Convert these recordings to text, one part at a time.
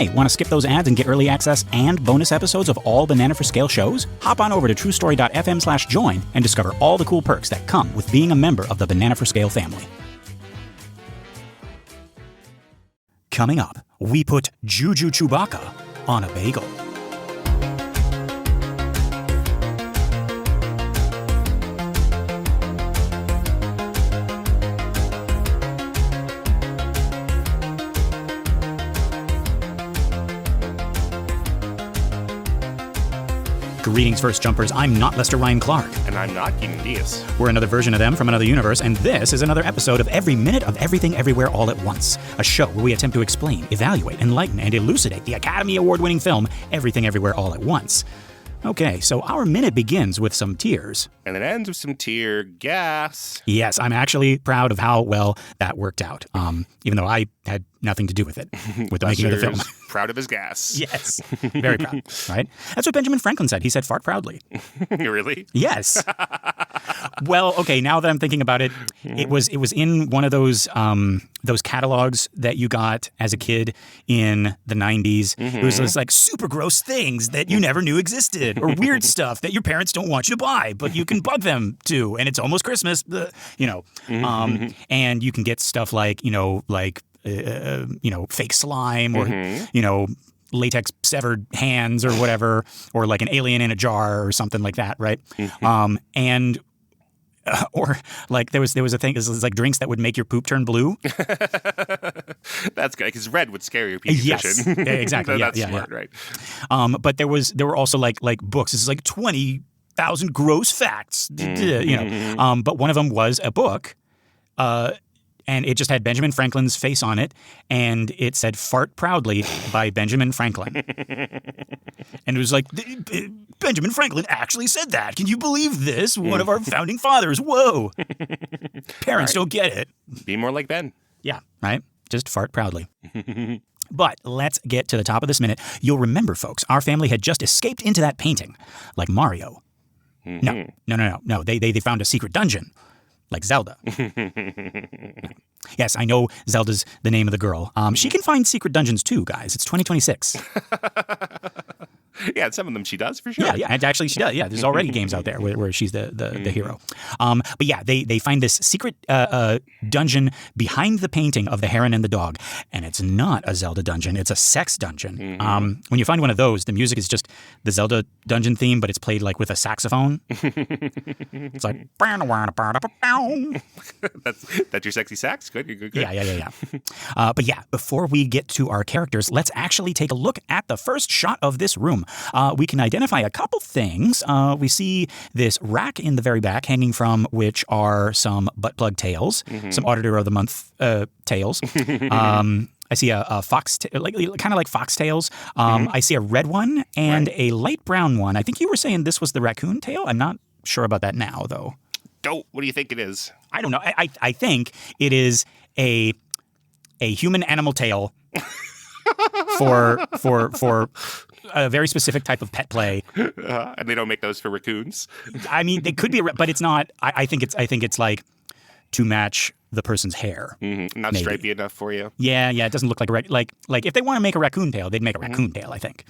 Hey, want to skip those ads and get early access and bonus episodes of all Banana for Scale shows? Hop on over to truestory.fm/join and discover all the cool perks that come with being a member of the Banana for Scale family. Coming up, we put Juju Chewbacca on a bagel. Greetings, First Jumpers. I'm not Lester Ryan Clark. And I'm not Keenan Diaz. We're another version of them from another universe, and this is another episode of Every Minute of Everything Everywhere All at Once, a show where we attempt to explain, evaluate, enlighten, and elucidate the Academy Award-winning film Everything Everywhere All at Once. Okay, so our minute begins with some tears. And it ends with some tear gas. Yes, I'm actually proud of how well that worked out, even though I had nothing to do with it, with the making of the film. Proud of his gas. Yes, very proud, right? That's what Benjamin Franklin said. He said, fart proudly. Really? Yes. Well, okay, now that I'm thinking about it, it was in one of those catalogs that you got as a kid in the 90s. It was those like super gross things that you never knew existed, or weird stuff that your parents don't want you to buy, but you can bug them to, and it's almost Christmas, and you can get stuff like, fake slime or, latex severed hands or whatever, or like an alien in a jar or something like that, right? Or like there was a thing, it was like drinks that would make your poop turn blue. That's good, because red would scare your pediatrician. Yes, exactly. That's smart, right? But there were also like books. This is like 20,000 gross facts, but one of them was a book, and it just had Benjamin Franklin's face on it, and it said "Fart Proudly" by Benjamin Franklin. And it was like, Benjamin Franklin actually said that. Can you believe this? One of our founding fathers. Whoa. Parents don't get it. Be more like Ben. Yeah, right? Just fart proudly. But let's get to the top of this minute. You'll remember, folks, our family had just escaped into that painting, like Mario. No. They found a secret dungeon. Like Zelda. Yes, I know Zelda's the name of the girl. She can find secret dungeons too, guys. It's 2026. Yeah, some of them she does, for sure. Yeah, and actually she does. Yeah, there's already games out there where she's the hero. But yeah, they find this secret dungeon behind the painting of the heron and the dog. And it's not a Zelda dungeon. It's a sex dungeon. When you find one of those, the music is just the Zelda dungeon theme, but it's played like with a saxophone. It's like... That's your sexy sax? Good. Yeah. But yeah, before we get to our characters, let's actually take a look at the first shot of this room. We can identify a couple things. We see this rack in the very back, hanging from which are some butt plug tails, some Auditor of the Month tails. I see a fox, kind of like foxtails. I see a red one and a light brown one. I think you were saying this was the raccoon tail. I'm not sure about that now, though. What do you think it is? I don't know. I think it is a human animal tail for a very specific type of pet play. And they don't make those for raccoons. I mean, they could be, but it's not. I think it's like to match the person's hair. Not maybe. Stripy enough for you. Yeah. It doesn't look like if they want to make a raccoon tail, they'd make a raccoon tail, I think.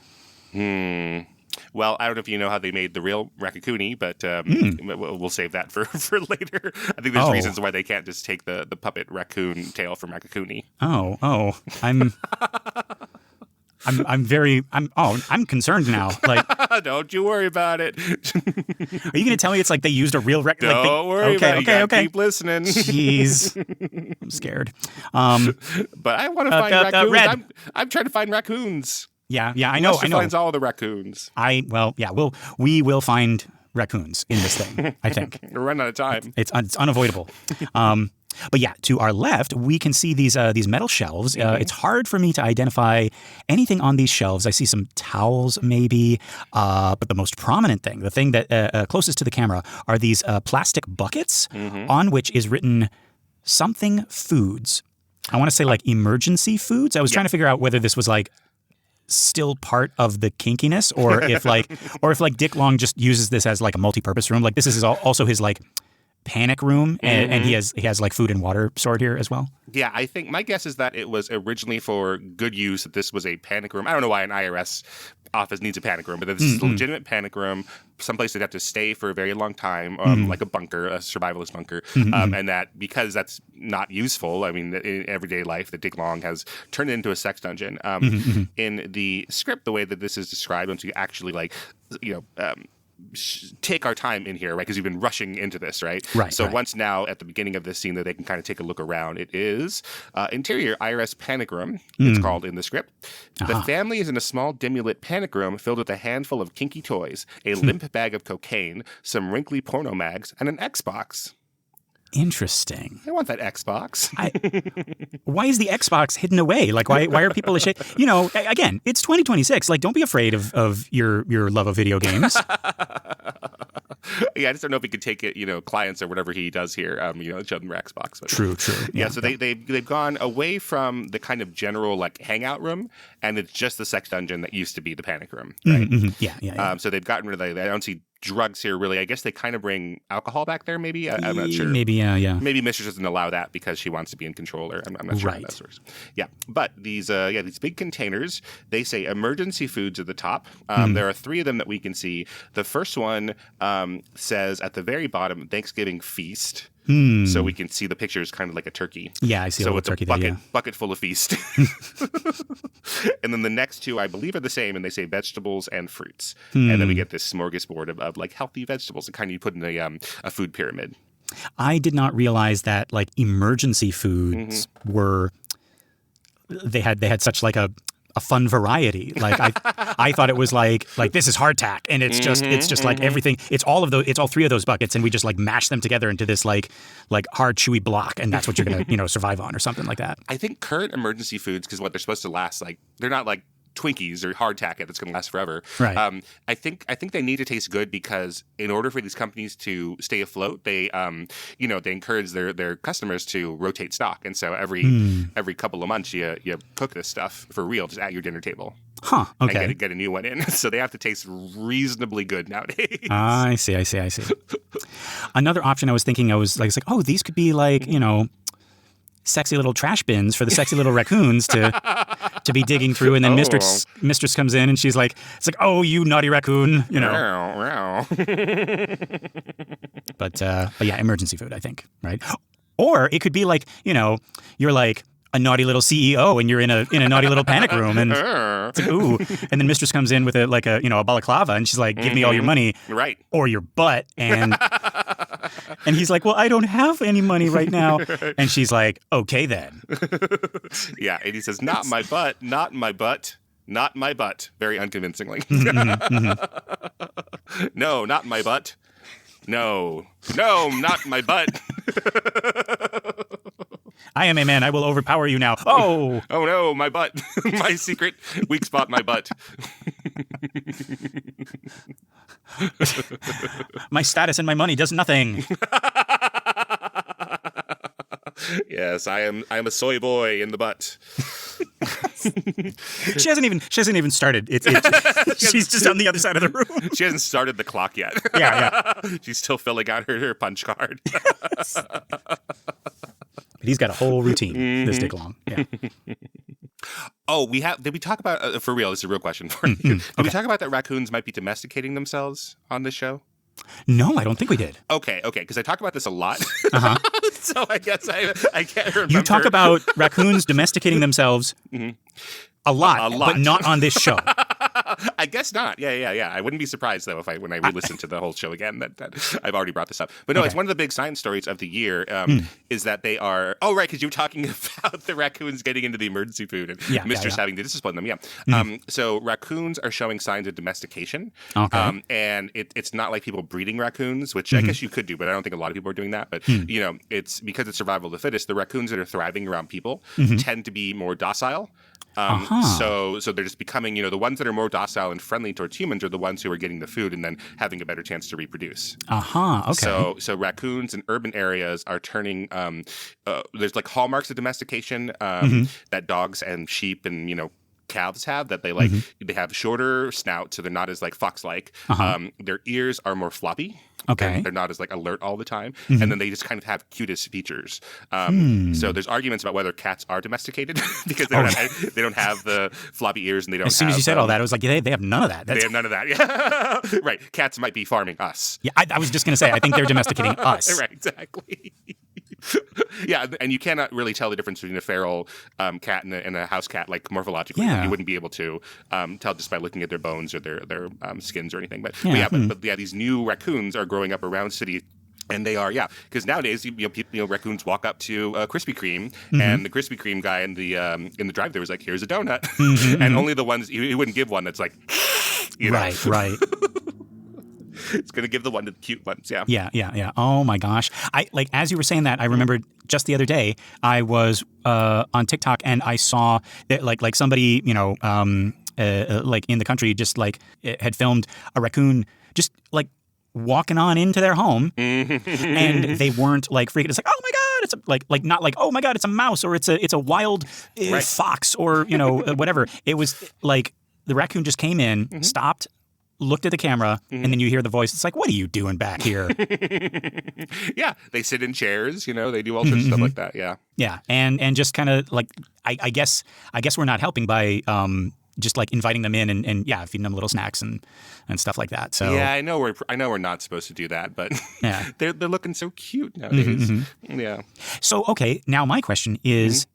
Well, I don't know if you know how they made the real Raccacconie, but we'll save that for later. I think there's reasons why they can't just take the puppet raccoon tail from Raccacconie. I'm concerned now. Like, don't you worry about it. Are you going to tell me it's like they used a real raccoon? Don't worry about it. Okay. Keep listening. Jeez, I'm scared. But I want to find raccoons. I'm trying to find raccoons. Yeah, I know. Lester finds all the raccoons. We will find raccoons in this thing, I think. We're running out of time. It's unavoidable. But yeah, to our left, we can see these metal shelves. It's hard for me to identify anything on these shelves. I see some towels, maybe. But the most prominent thing, the thing that closest to the camera, are these plastic buckets on which is written something foods. I want to say like emergency foods. I was trying to figure out whether this was like still part of the kinkiness, or if Dick Long just uses this as like a multi-purpose room. Like this is also his like panic room, and he has like food and water stored here as well. Yeah, I think my guess is that it was originally for good use, that this was a panic room. I don't know why an IRS office needs a panic room, but this is a legitimate panic room, someplace they'd have to stay for a very long time, like a bunker, a survivalist bunker, and that because that's not useful, I mean, in everyday life, that Dick Long has turned it into a sex dungeon. In the script, the way that this is described, once you actually take our time in here, right? Because you've been rushing into this, right? Right. So once now at the beginning of this scene that they can kind of take a look around, it is interior IRS panic room. It's called in the script. The family is in a small dim-lit panic room filled with a handful of kinky toys, a limp bag of cocaine, some wrinkly porno mags, and an Xbox. Interesting. I want that Xbox. Why is the Xbox hidden away? Like, why are people ashamed? You know, again, it's 2026. Like, don't be afraid of your love of video games. Yeah, I just don't know if he could take it, clients or whatever he does here, show them their Xbox. But, True. Yeah, so they've gone away from the kind of general, like, hangout room, and it's just the sex dungeon that used to be the panic room, right? Yeah. So they've gotten rid of that. I don't see drugs here, really. I guess they kind of bring alcohol back there, maybe? I'm not sure. Maybe, yeah. Maybe Mistress doesn't allow that because she wants to be in control, or I'm not sure how that works. Yeah, but these big containers, they say emergency foods at the top. There are 3 of them that we can see. The first one says at the very bottom, Thanksgiving feast. So we can see the picture is kind of like a turkey. Yeah, I see a little turkey bucket, there, yeah. bucket full of feast. And then the next 2, I believe, are the same, and they say vegetables and fruits. And then we get this smorgasbord of like healthy vegetables that kind of you put in a food pyramid. I did not realize that like emergency foods were they had such like a fun variety. Like I thought it was like this is hardtack, and it's just like everything. It's all 3 of those buckets, and we just like mash them together into this like hard chewy block, and that's what you're gonna survive on or something like that. I think current emergency foods, because what they're supposed to last, like they're not like Twinkies or hardtack that's going to last forever. Right. I think they need to taste good, because in order for these companies to stay afloat, they they encourage their customers to rotate stock, and so every couple of months you cook this stuff for real just at your dinner table. Huh. Okay. And get a new one in. So they have to taste reasonably good nowadays. I see. Another option I was thinking, I was like, oh, these could be like sexy little trash bins for the sexy little raccoons to be digging through, and then mistress comes in and she's like, it's like, oh, you naughty raccoon, But yeah, emergency food, I think, right? Or it could be like, you're like a naughty little CEO and you're in a naughty little panic room, and it's like, ooh, and then mistress comes in with a balaclava, and she's like, give me all your money, right, or your butt, and and he's like, well, I don't have any money right now, and she's like, okay then. Yeah, and he says, not my butt, not my butt, not my butt, very unconvincingly. No, not my butt. No, not my butt. I am a man. I will overpower you now. Oh no, my butt. My secret weak spot, my butt. My status and my money does nothing. Yes, I am a soy boy in the butt. She hasn't even started. She's just on the other side of the room. She hasn't started the clock yet. Yeah. She's still filling out her punch card. But he's got a whole routine this Dick Long. Yeah. Oh, did we talk about, for real, this is a real question for you. Did we talk about that raccoons might be domesticating themselves on this show? No, I don't think we did. Okay, because I talk about this a lot. So I guess I can't remember. You talk about raccoons domesticating themselves a lot, but not on this show. I guess not. Yeah. I wouldn't be surprised, though, when I re-listen to the whole show again, that I've already brought this up. But no, It's one of the big science stories of the year, is that they are... Oh, right, because you were talking about the raccoons getting into the emergency food and mistress having to discipline them. Yeah. So raccoons are showing signs of domestication. Okay. And it's not like people breeding raccoons, which I guess you could do, but I don't think a lot of people are doing that. But, it's because it's survival of the fittest. The raccoons that are thriving around people tend to be more docile. So they're just becoming, the ones that are more docile and friendly towards humans are the ones who are getting the food and then having a better chance to reproduce. Okay. So raccoons in urban areas are turning, there's like hallmarks of domestication that dogs and sheep and, calves have, that they like they have shorter snouts, so they're not as like fox-like. Their ears are more floppy. Okay. They're not as like alert all the time. And then they just kind of have cutest features. So there's arguments about whether cats are domesticated because they don't have the floppy ears and they don't As soon as you said all that, I was like, they have none of that. They have none of that. Yeah. Right. Cats might be farming us. Yeah, I was just going to say, I think they're domesticating us. Right, exactly. Yeah, and you cannot really tell the difference between a feral cat and a house cat, like morphologically. Yeah. You wouldn't be able to tell just by looking at their bones or their skins or anything. But these new raccoons are growing up around cities. And they are, because nowadays, raccoons walk up to Krispy Kreme, and the Krispy Kreme guy in the drive-thru was like, "Here's a donut," and only the ones he wouldn't give one that's like, right. It's going to give the one to the cute ones, yeah. Yeah. Oh my gosh. As you were saying that, I remembered just the other day, I was on TikTok and I saw that like somebody, like in the country just like had filmed a raccoon just like walking on into their home and they weren't like freaking. It's like, oh my God, it's like not like, oh my God, it's a mouse or it's a wild fox or, whatever. It was like the raccoon just came in, stopped, looked at the camera, and then you hear the voice. It's like, what are you doing back here? Yeah, they sit in chairs, they do all sorts of stuff like that, yeah. Yeah, and just kind of like, I guess we're not helping by just like inviting them in and feeding them little snacks and stuff like that. So yeah, I know we're not supposed to do that, but yeah. they're looking so cute nowadays. Yeah. So okay, now my question is,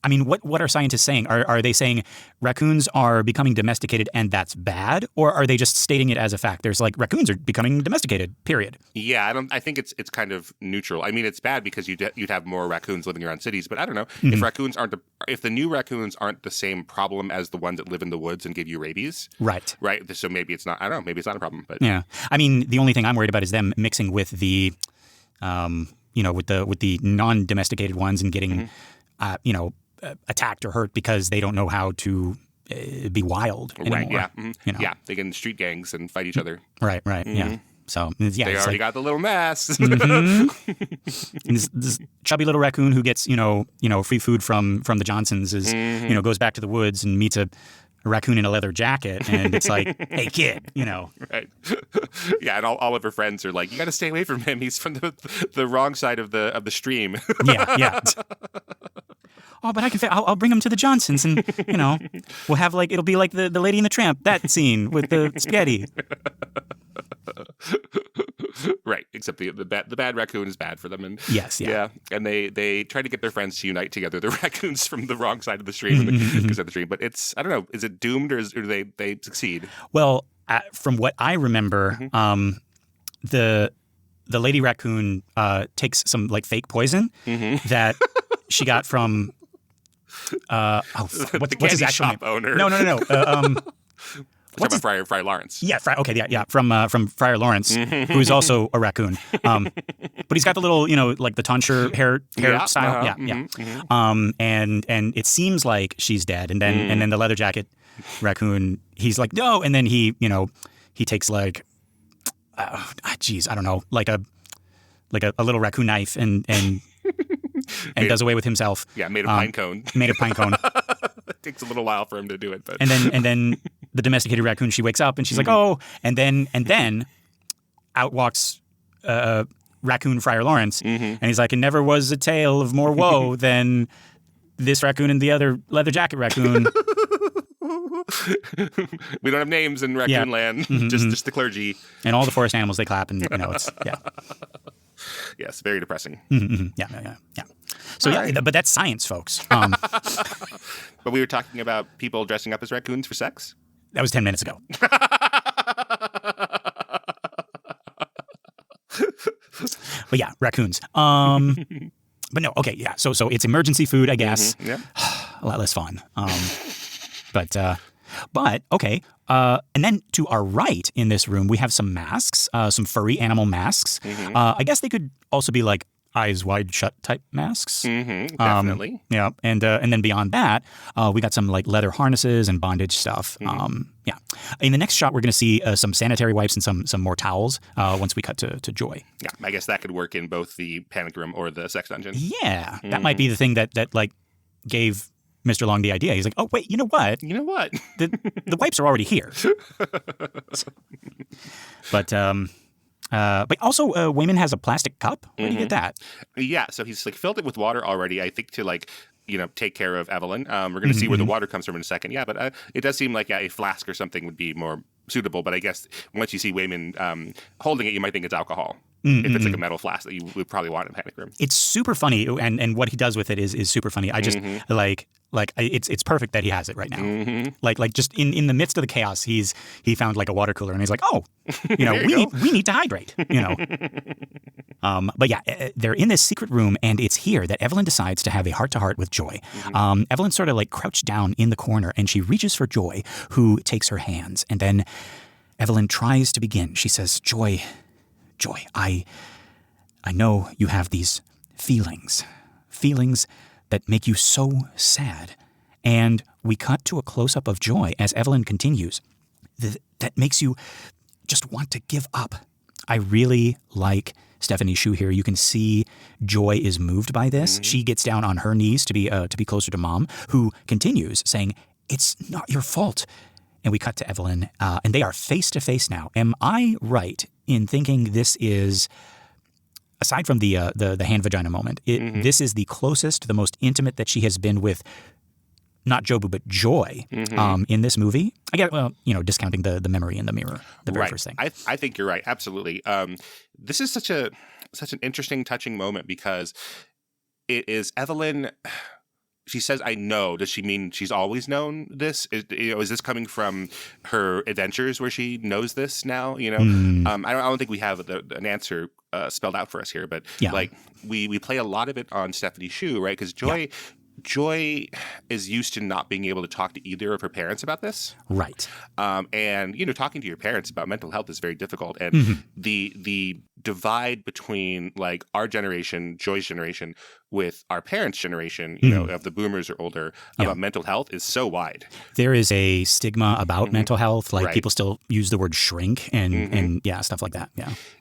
I mean, what are scientists saying? Are they saying raccoons are becoming domesticated and that's bad, or are they just stating it as a fact? There's like raccoons are becoming domesticated. Period. Yeah, I think it's kind of neutral. I mean, it's bad because you'd have more raccoons living around cities, but I don't know if the new raccoons aren't the same problem as the ones that live in the woods and give you rabies. Right. So maybe it's not. I don't know. Maybe it's not a problem. But yeah, I mean, the only thing I'm worried about is them mixing with the, with the non-domesticated ones and getting, attacked or hurt because they don't know how to be wild anymore. Right, yeah. Yeah, they get in street gangs and fight each other. Right, yeah. So, yeah. They already got the little masks. And this chubby little raccoon who gets, free food from the Johnsons is, goes back to the woods and meets a raccoon in a leather jacket, and it's like, hey, kid, Right. Yeah, and all of her friends are like, you got to stay away from him. He's from the wrong side of the stream. Yeah. Oh, but I'll bring him to the Johnsons, and we'll have it'll be like the Lady and the Tramp, that scene with the spaghetti. Right, except the bad raccoon is bad for them, and yes, yeah, and they try to get their friends to unite together. The raccoons from the wrong side of the stream, because of the stream. But it's, I don't know, is it doomed or do they succeed? Well, from what I remember, the lady raccoon takes some fake poison that she got from what's his actual name? Owner. No. What's about Friar Lawrence? Yeah, from Friar Lawrence, who is also a raccoon. But he's got the little, the tonsure hair style. And it seems like she's dead. And then the leather jacket raccoon, he's like, no. And then he takes I don't know, like a little raccoon knife and does away with himself. Yeah, made of pine cone. It takes a little while for him to do it, but and then the domesticated raccoon, she wakes up and she's like, oh, and then out walks raccoon Friar Lawrence, and he's like, it never was a tale of more woe than this raccoon and the other leather jacket raccoon. We don't have names in raccoon land, just the clergy and all the forest animals. They clap, and it's Yes, very depressing. Yeah. So right. But that's science, folks. But we were talking about people dressing up as raccoons for sex. That was 10 minutes ago. But yeah, raccoons. But no, okay, yeah. So it's emergency food, I guess. Yeah. A lot less fun. But okay. And then to our right in this room, we have some masks, some furry animal masks. I guess they could also be like eyes wide shut type masks. Definitely. Yeah. And then beyond that, we got some leather harnesses and bondage stuff. Yeah. In the next shot, we're going to see some sanitary wipes and some more towels once we cut to Joy. Yeah. I guess that could work in both the panic room or the sex dungeon. Yeah. That might be the thing that gave Mr. Long the idea. He's like, oh, wait, you know what? You know what? The wipes are already here. But also, Waymond has a plastic cup. Where do you get that? Yeah, so he's like filled it with water already, I think, to like, take care of Evelyn. We're going to see where the water comes from in a second. Yeah, but it does seem like a flask or something would be more suitable. But I guess once you see Waymond holding it, you might think it's alcohol. If it's like a metal flask that you would probably want in a panic room. It's super funny, and what he does with it is super funny. I just it's perfect that he has it right now. Like just in the midst of the chaos, he found like a water cooler, and he's like, oh, we need to hydrate. But yeah, they're in this secret room, and it's here that Evelyn decides to have a heart-to-heart with Joy. Evelyn sort of like crouched down in the corner, and she reaches for Joy, who takes her hands, and then Evelyn tries to begin. She says, Joy, I know you have these feelings that make you so sad. And we cut to a close-up of Joy as Evelyn continues. That makes you just want to give up. I really like Stephanie's shoe here. You can see Joy is moved by this. She gets down on her knees to be closer to Mom, who continues saying, "It's not your fault." And we cut to Evelyn, and they are face to face now. Am I right in thinking this is, aside from the hand vagina moment, this is the closest, the most intimate that she has been with not Jobu but Joy in this movie? I get, discounting the memory in the mirror, the very first thing. I think you're right. Absolutely. This is such an interesting, touching moment because it is Evelyn. She says, "I know." Does she mean she's always known this? Is this coming from her adventures where she knows this now? I don't think we have an answer spelled out for us here, but like we play a lot of it on Stephanie's shoe, right? Because Joy is used to not being able to talk to either of her parents about this, right? And talking to your parents about mental health is very difficult, and the divide between like our generation, Joy's generation, with our parents' generation, of the boomers or older, about mental health is so wide. There is a stigma about mental health. Like people still use the word shrink and stuff like that.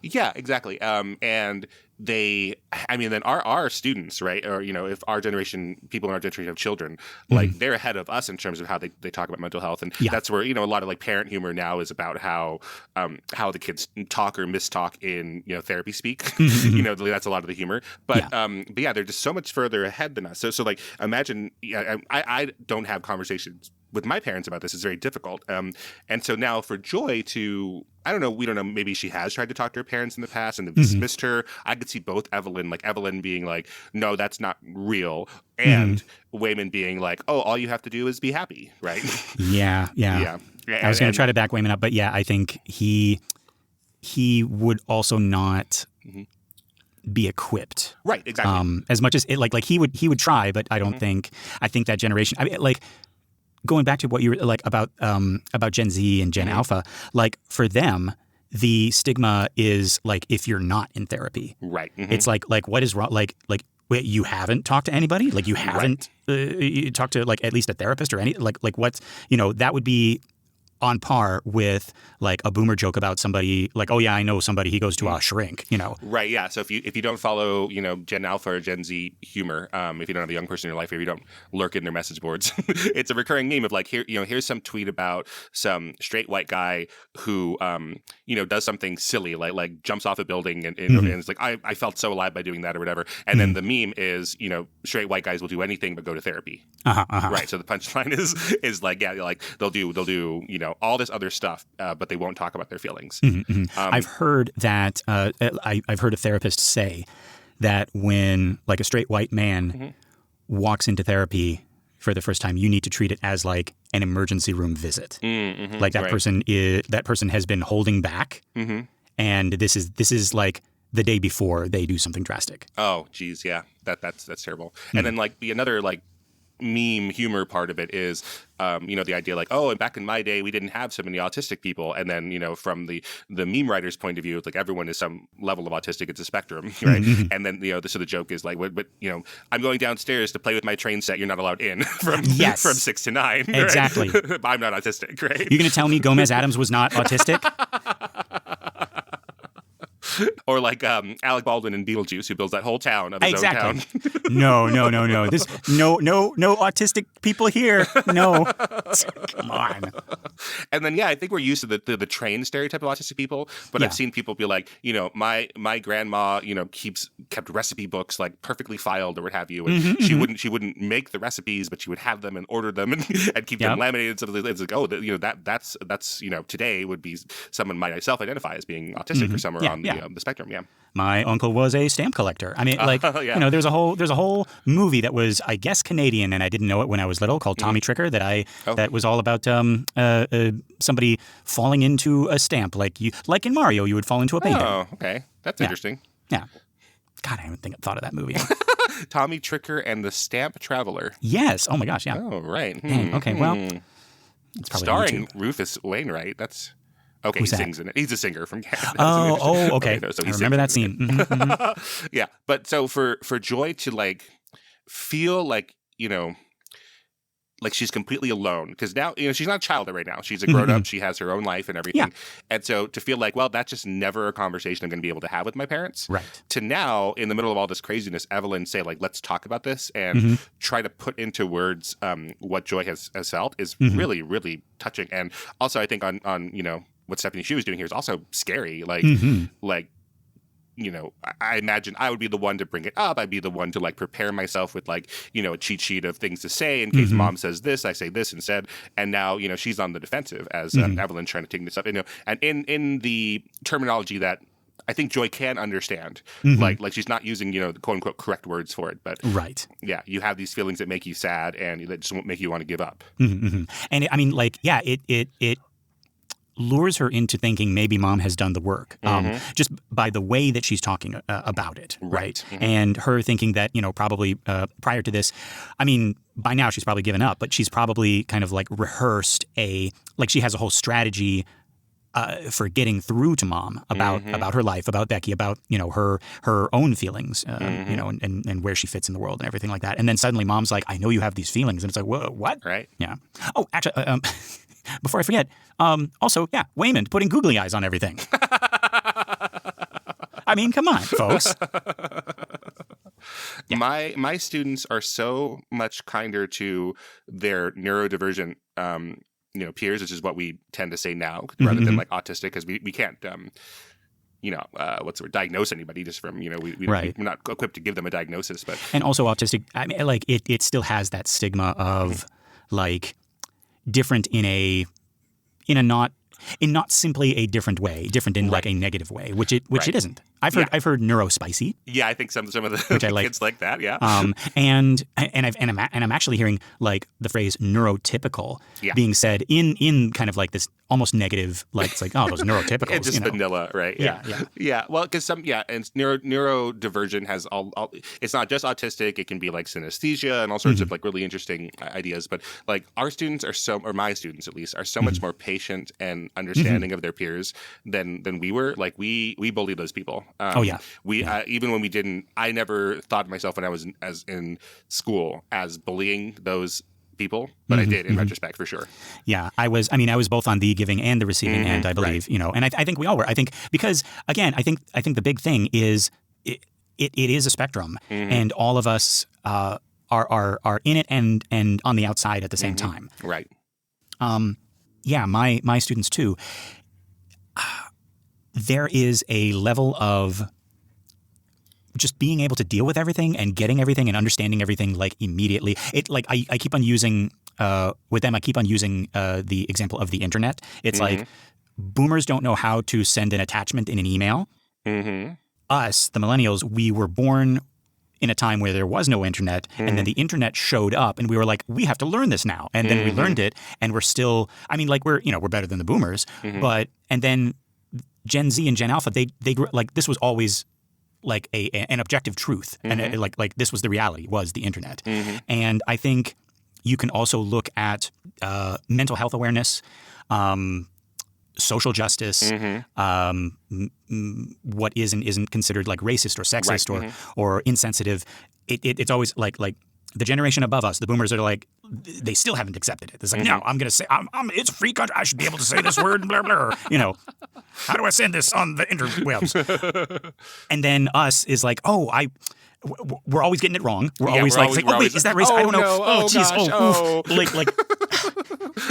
Yeah, exactly. And then our students, right? Or, if our generation, people in our generation have children, like they're ahead of us in terms of how they talk about mental health. And that's where, a lot of like parent humor now is about how the kids talk or mistalk in, therapy speak. That's a lot of the humor. But they're just so much further ahead than us. So like, imagine, I don't have conversations with my parents about this. Is very difficult. And so now for Joy to, we don't know, maybe she has tried to talk to her parents in the past and they've dismissed her. I could see both Evelyn being like, no, that's not real. And Waymond being like, oh, all you have to do is be happy, right? Yeah. I was going to try to back Waymond up, but I think he would also not be equipped, right? Exactly. As much as it, like he would try, but I don't think. I think that generation. I mean, like going back to what you were like about Gen Z and Gen Alpha. Like for them, the stigma is like if you're not in therapy, right? It's like what is wrong? Like wait, you haven't talked to anybody? Like you haven't talked to like at least a therapist or any like what's that would be on par with like a boomer joke about somebody like, oh yeah, I know somebody, he goes to a shrink, Right, yeah. So if you don't follow, Gen Alpha or Gen Z humor, if you don't have a young person in your life, if you don't lurk in their message boards, it's a recurring meme of like, here's some tweet about some straight white guy who, does something silly, like jumps off a building and it's like, I felt so alive by doing that or whatever. And then the meme is, straight white guys will do anything but go to therapy. Right. So the punchline is like, like they'll do, all this other stuff, but they won't talk about their feelings. I've heard that I've heard a therapist say that when like a straight white man walks into therapy for the first time, you need to treat it as like an emergency room visit. Like that person has been holding back, and this is like the day before they do something drastic. Oh, geez, yeah, that's terrible. And then like another like meme humor part of it is, the idea like, oh, and back in my day, we didn't have so many autistic people. And then, from the meme writer's point of view, it's like everyone is some level of autistic. It's a spectrum, right? And then, so the joke is like, but I'm going downstairs to play with my train set. You're not allowed in from 6 to 9. Right? Exactly. I'm not autistic, right? You're going to tell me Gomez Adams was not autistic? Or like Alec Baldwin in Beetlejuice, who builds that whole town of his own town. No. This no autistic people here. No. Come on. And then I think we're used to the trained stereotype of autistic people, but I've seen people be like, my grandma, kept recipe books like perfectly filed or what have you, and she wouldn't make the recipes, but she would have them and order them and keep them laminated. So it's like, that's today would be someone might self-identify as being autistic or somewhere on the spectrum. Yeah. My uncle was a stamp collector. I mean, there's a whole movie that was, I guess, Canadian, and I didn't know it when I was little, called Tommy Tricker, that was all about somebody falling into a stamp, like in Mario, you would fall into a painting. Oh, okay, that's interesting. Yeah. God, I haven't thought of that movie. Tommy Tricker and the Stamp Traveler. Yes. Oh my gosh. Yeah. Oh right. Okay. Well, it's probably starring Rufus Wainwright. That's. Okay, Who's he that? sings in it. He's a singer from Canada. Okay. So I remember that scene. Yeah, but so for Joy to like feel like like she's completely alone, because now she's not a child right now. She's a grown up. She has her own life and everything. And so to feel like, well, that's just never a conversation I'm going to be able to have with my parents. Right. To now, in the middle of all this craziness, Evelyn say like, let's talk about this and try to put into words what Joy has felt is really, really touching. And also, I think on what Stephanie Hsu is doing here is also scary. Like, I imagine I would be the one to bring it up. I'd be the one to like prepare myself with like, a cheat sheet of things to say in case mom says this, I say this instead. And now, she's on the defensive as Evelyn's trying to take this up. And in the terminology that I think Joy can understand, like she's not using, the quote unquote correct words for it, but yeah, you have these feelings that make you sad and that just won't make you want to give up. And it lures her into thinking maybe mom has done the work, just by the way that she's talking about it, right? And her thinking that, probably prior to this, I mean, by now she's probably given up, but she's probably kind of like rehearsed she has a whole strategy for getting through to mom about her life, about Becky, about her own feelings, and where she fits in the world and everything like that. And then suddenly mom's like, I know you have these feelings, and it's like, whoa, what? Right? Yeah. Oh, actually. Before I forget, also, Waymond putting googly eyes on everything. I mean, come on, folks. My students are so much kinder to their neurodivergent peers, which is what we tend to say now, rather than like autistic, because we can't what's the word, diagnose anybody just from we're not equipped to give them a diagnosis. But and also autistic, I mean, like it still has that stigma of like different in not simply a different way, different in like a negative way, which it isn't. I've heard neurospicy. Yeah, I think some of the which I like. Kids like that. Yeah. And I'm actually hearing like the phrase neurotypical being said in kind of like this almost negative, like it's like, oh, those neurotypicals. It's just vanilla, right? Yeah. Well, because and neurodivergent has all. It's not just autistic. It can be like synesthesia and all sorts of like really interesting ideas. But like our students or my students at least, are so much more patient and understanding of their peers than we were. Like we bully those people. Even when we didn't, I never thought of myself when I was in school as bullying those people, but I did in retrospect for sure. Yeah, I was both on the giving and the receiving end, I believe, and I think we all were. I think because again, I think the big thing is it is a spectrum, and all of us are in it and on the outside at the same time. Right. My students too. There is a level of just being able to deal with everything and getting everything and understanding everything like immediately. It like I keep on using with them. I keep on using the example of the internet. It's like boomers don't know how to send an attachment in an email. Us, the millennials, we were born in a time where there was no internet, and then the internet showed up, and we were like, we have to learn this now. And then we learned it, and we're still. I mean, like we're better than the boomers, but and then Gen Z and Gen Alpha, they grew, like this was always like an objective truth, and like this was the reality, was the internet. And I think you can also look at mental health awareness, social justice, what is and isn't considered like racist or sexist or insensitive. It's always like the generation above us, the boomers, are like, they still haven't accepted it. It's like, no, I'm going to say, it's a free country. I should be able to say this word, blah, blah, How do I send this on the interwebs? And then us is like, we're always getting it wrong. We're always like, wait, is that racist? I don't know. No, Jeez. Like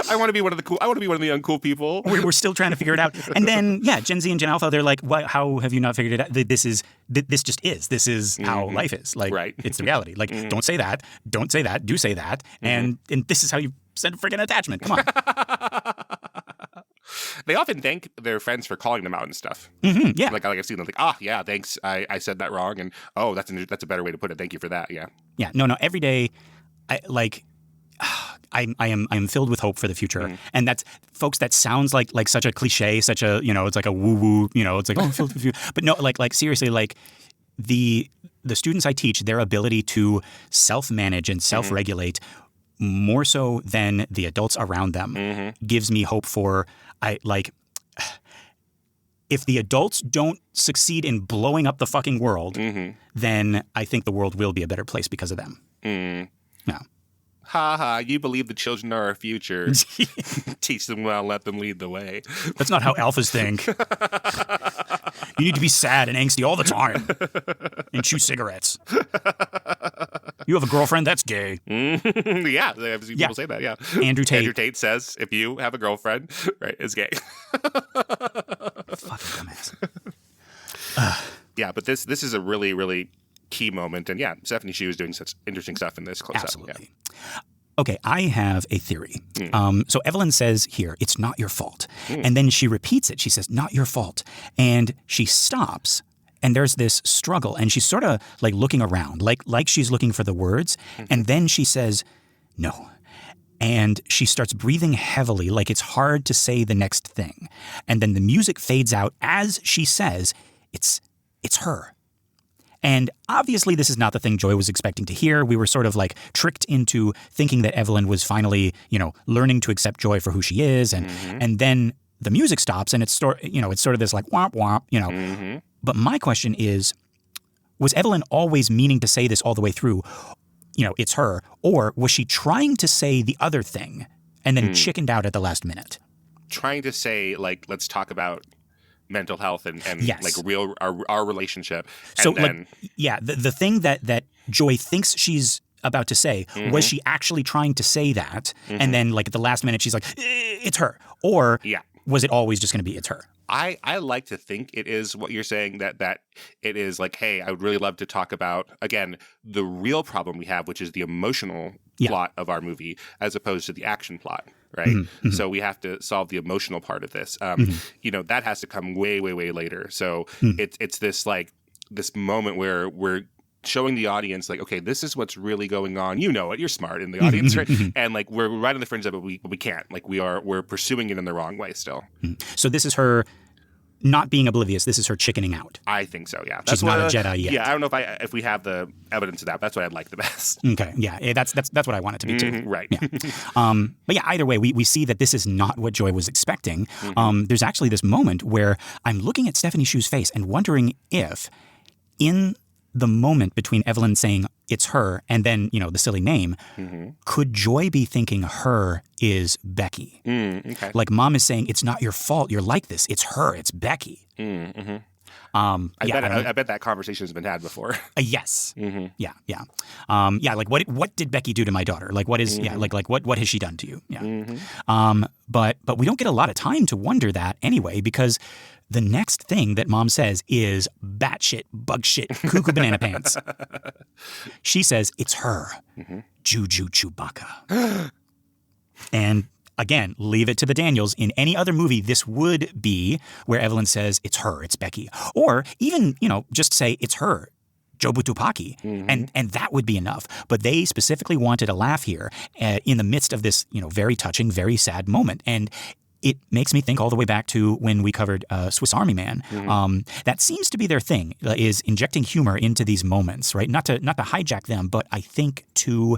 I want to be one of the cool. I want to be one of the uncool people. we're still trying to figure it out. And then Gen Z and Gen Alpha, they're like, how have you not figured it out? This just is. This is how life is. Like, it's the reality. Like, don't say that. Don't say that. Do say that. And this is how you send a freaking attachment. Come on. They often thank their friends for calling them out and stuff. Yeah. Like I've seen them thanks. I said that wrong, and that's a better way to put it. Thank you for that. Yeah. Yeah. No. Every day, I am filled with hope for the future, and that's folks. That sounds like such a cliche, such a it's like a woo woo. It's like filled with you. But no, like seriously, like the students I teach, their ability to self manage and self regulate. More so than the adults around them gives me hope for if the adults don't succeed in blowing up the fucking world, then I think the world will be a better place because of them. No. Ha ha, you believe the children are our future. Teach them well, let them lead the way. That's not how alphas think. You need to be sad and angsty all the time and chew cigarettes. You have a girlfriend? That's gay. Yeah, I've seen people say that, yeah. Andrew Tate says, if you have a girlfriend, right, it's gay. Fucking dumbass. Yeah, but this is a really, really key moment. And yeah, Stephanie Hsu is doing such interesting stuff in this close-up. Absolutely. Yeah. Okay, I have a theory. So Evelyn says here, it's not your fault. And then she repeats it. She says, not your fault. And she stops. And there's this struggle, and she's sort of like looking around, like she's looking for the words. And then she says, no. And she starts breathing heavily, like it's hard to say the next thing. And then the music fades out as she says, it's her. And obviously this is not the thing Joy was expecting to hear. We were sort of like tricked into thinking that Evelyn was finally, learning to accept Joy for who she is. And then the music stops, and it's sort of this like womp womp, But my question is, was Evelyn always meaning to say this all the way through? It's her. Or was she trying to say the other thing and then chickened out at the last minute? Trying to say, like, let's talk about mental health and yes. like real our relationship. So and then, the thing that Joy thinks she's about to say, was she actually trying to say that? And then like at the last minute, she's like, it's her. Or was it always just going to be it's her? I like to think it is what you're saying, that it is like, hey, I would really love to talk about, again, the real problem we have, which is the emotional plot of our movie as opposed to the action plot, right? So we have to solve the emotional part of this. That has to come way, way, way later. So it's this like this moment where we're showing the audience like, okay, this is what's really going on. You know it. You're smart in the audience, right? And like we're right on the fringe of it, but we can't. Like we're pursuing it in the wrong way still. So this is her not being oblivious. This is her chickening out. I think so. Yeah, she's not a Jedi yet. Yeah, I don't know if we have the evidence of that. That's what I'd like the best. Okay. Yeah, that's what I want it to be too. Right. Yeah. But yeah, either way, we see that this is not what Joy was expecting. There's actually this moment where I'm looking at Stephanie Hsu's face and wondering if in the moment between Evelyn saying it's her and then, the silly name, could Joy be thinking her is Becky? Okay. Like Mom is saying, it's not your fault. You're like this. It's her. It's Becky. I bet that conversation has been had before. Yes. Yeah. Like what did Becky do to my daughter? Like what is what has she done to you? Yeah. But we don't get a lot of time to wonder that anyway, because the next thing that Mom says is batshit, bug shit, cuckoo banana pants. She says it's her, Juju Chewbacca. And again, leave it to the Daniels. In any other movie, this would be where Evelyn says it's her, it's Becky. Or even, just say it's her, Jobu Tupaki. And that would be enough. But they specifically wanted a laugh here in the midst of this, very touching, very sad moment. And it makes me think all the way back to when we covered Swiss Army Man. That seems to be their thing, is injecting humor into these moments, right? Not to hijack them, but I think to